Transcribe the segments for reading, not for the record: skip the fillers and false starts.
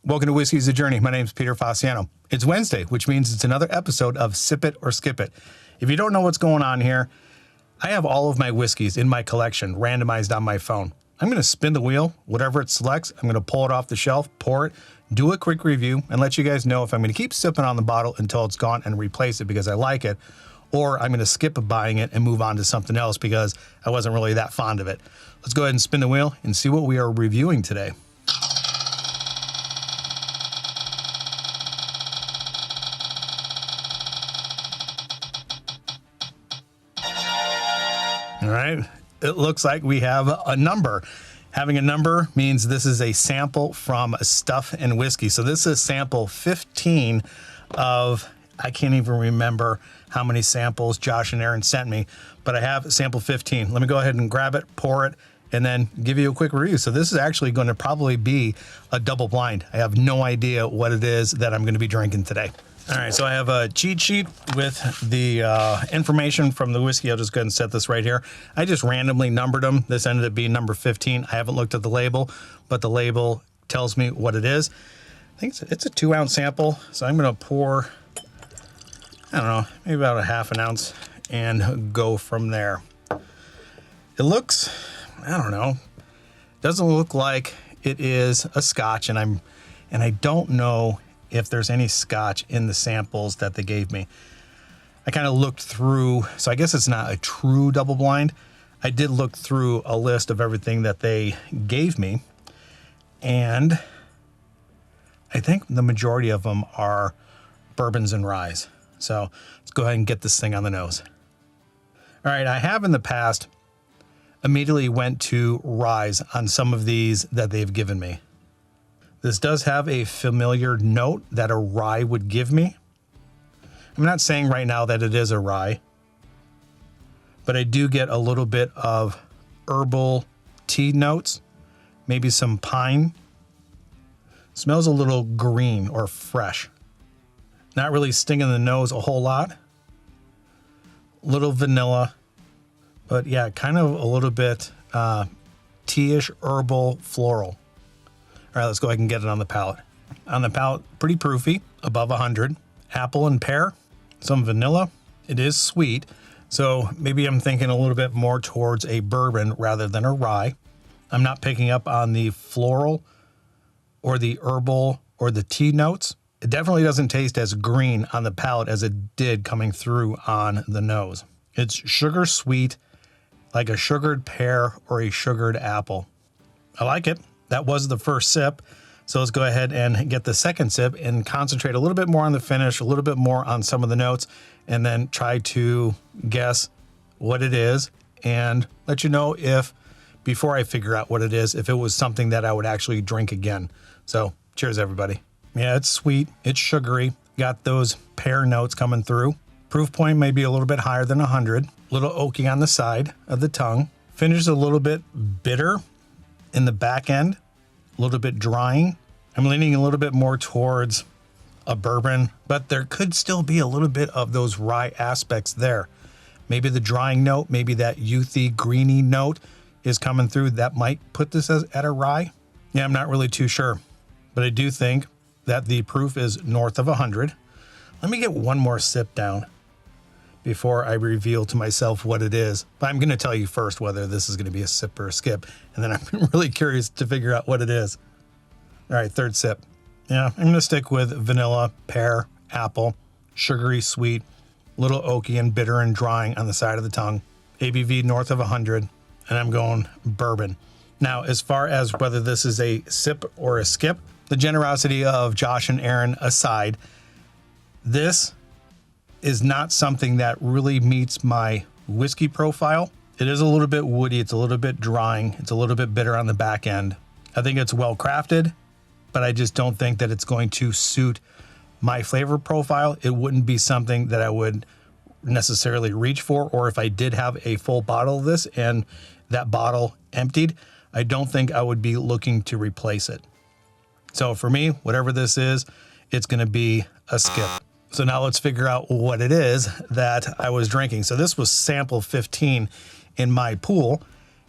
Welcome to Whiskey's a Journey. My name is Peter Fasciano. It's Wednesday, which means it's another episode of Sip It or Skip It. If you don't know what's going on here, I have all of my whiskeys in my collection randomized on my phone. I'm going to spin the wheel, whatever it selects, I'm going to pull it off the shelf, pour it, do a quick review, and let you guys know if I'm going to keep sipping on the bottle until it's gone and replace it because I like it, or I'm going to skip buying it and move on to something else because I wasn't really that fond of it. Let's go ahead and spin the wheel and see what we are reviewing today. All right, it looks like we have a number. Having a number means this is a sample from Stuff and Whiskey. So this is sample 15 of, I can't even remember how many samples Josh and Aaron sent me, but I have sample 15. Let me go ahead and grab it, pour it, and then give you a quick review. So this is actually going to probably be a double blind. I have no idea what it is that I'm going to be drinking today. All right, so I have a cheat sheet with the information from the whiskey. I'll just go ahead and set this right here. I just randomly numbered them. This ended up being number 15. I haven't looked at the label, but the label tells me what it is. I think it's a 2-ounce sample, so I'm going to pour, I don't know, maybe about a half an ounce and go from there. It looks, I don't know, doesn't look like it is a Scotch, and I don't know if there's any Scotch in the samples that they gave me. I kind of looked through, so I guess it's not a true double blind. I did look through a list of everything that they gave me, and I think the majority of them are bourbons and ryes. So let's go ahead and get this thing on the nose. All right, I have in the past immediately went to ryes on some of these that they've given me. This does have a familiar note that a rye would give me. I'm not saying right now that it is a rye, but I do get a little bit of herbal tea notes, maybe some pine. Smells a little green or fresh. Not really stinging the nose a whole lot. Little vanilla, but yeah, kind of a little bit tea-ish, herbal, floral. All right, let's go ahead and get it on the palate. On the palate, pretty proofy, above 100. Apple and pear, some vanilla. It is sweet, so maybe I'm thinking a little bit more towards a bourbon rather than a rye. I'm not picking up on the floral or the herbal or the tea notes. It definitely doesn't taste as green on the palate as it did coming through on the nose. It's sugar sweet, like a sugared pear or a sugared apple. I like it. That was the first sip. So let's go ahead and get the second sip and concentrate a little bit more on the finish, a little bit more on some of the notes, and then try to guess what it is and let you know if, before I figure out what it is, if it was something that I would actually drink again. So cheers, everybody. Yeah, it's sweet. It's sugary. Got those pear notes coming through. Proof point may be a little bit higher than 100. A little oaky on the side of the tongue. Finish a little bit bitter in the back end, a little bit drying. I'm leaning a little bit more towards a bourbon, but there could still be a little bit of those rye aspects there. Maybe the drying note, maybe that youthy, greeny note is coming through. That might put this at a rye. Yeah, I'm not really too sure, but I do think that the proof is north of 100. Let me get one more sip down before I reveal to myself what it is. But I'm going to tell you first whether this is going to be a sip or a skip, and then I'm really curious to figure out what it is. All right, third sip. Yeah, I'm going to stick with vanilla, pear, apple, sugary, sweet, little oaky and bitter and drying on the side of the tongue. ABV north of 100, and I'm going bourbon. Now, as far as whether this is a sip or a skip, the generosity of Josh and Aaron aside, this is not something that really meets my whiskey profile. It is a little bit woody, it's a little bit drying, it's a little bit bitter on the back end. I think it's well crafted, but I just don't think that it's going to suit my flavor profile. It wouldn't be something that I would necessarily reach for, or if I did have a full bottle of this and that bottle emptied, I don't think I would be looking to replace it. So for me, whatever this is, it's going to be a skip. So now let's figure out what it is that I was drinking. So this was sample 15 in my pool,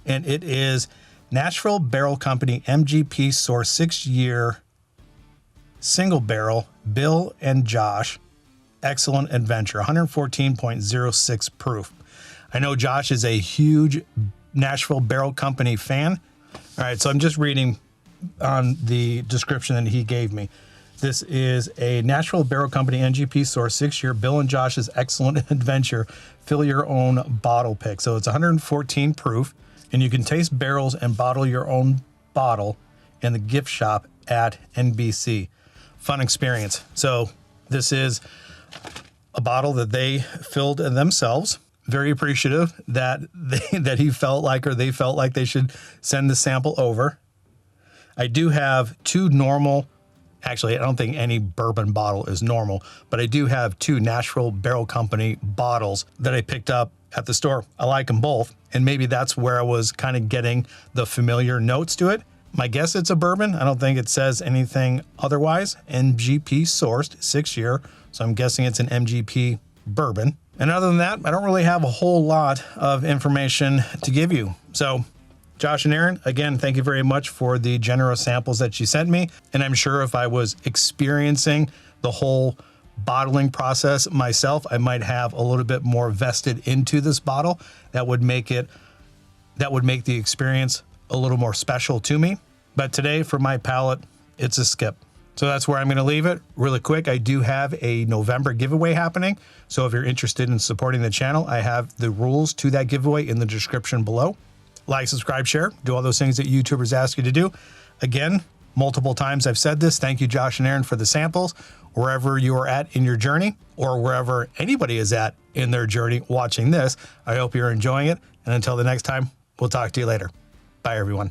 and it is Nashville Barrel Company MGP Source 6-year single barrel Bill and Josh Excellent Adventure, 114.06 proof. I know Josh is a huge Nashville Barrel Company fan. All right, so I'm just reading on the description that he gave me. This is a Nashville Barrel Company NGP source, 6-year Bill and Josh's Excellent Adventure. Fill your own bottle pick. So it's 114 proof, and you can taste barrels and bottle your own bottle in the gift shop at NBC. Fun experience. So this is a bottle that they filled themselves. Very appreciative that he felt like, or they felt like, they should send the sample over. I do have two normal, actually, I don't think any bourbon bottle is normal, but I do have two Nashville Barrel Company bottles that I picked up at the store. I like them both, and maybe that's where I was kind of getting the familiar notes to it. My guess it's a bourbon. I don't think it says anything otherwise. MGP sourced, 6-year, so I'm guessing it's an MGP bourbon. And other than that, I don't really have a whole lot of information to give you. So Josh and Aaron, again, thank you very much for the generous samples that you sent me. And I'm sure if I was experiencing the whole bottling process myself, I might have a little bit more vested into this bottle. That would make the experience a little more special to me. But today, for my palate, it's a skip. So that's where I'm going to leave it. Really quick, I do have a November giveaway happening. So if you're interested in supporting the channel, I have the rules to that giveaway in the description below. Like, subscribe, share, do all those things that YouTubers ask you to do. Again, multiple times I've said this. Thank you, Josh and Aaron, for the samples. Wherever you are at in your journey, or wherever anybody is at in their journey watching this, I hope you're enjoying it. And until the next time, we'll talk to you later. Bye, everyone.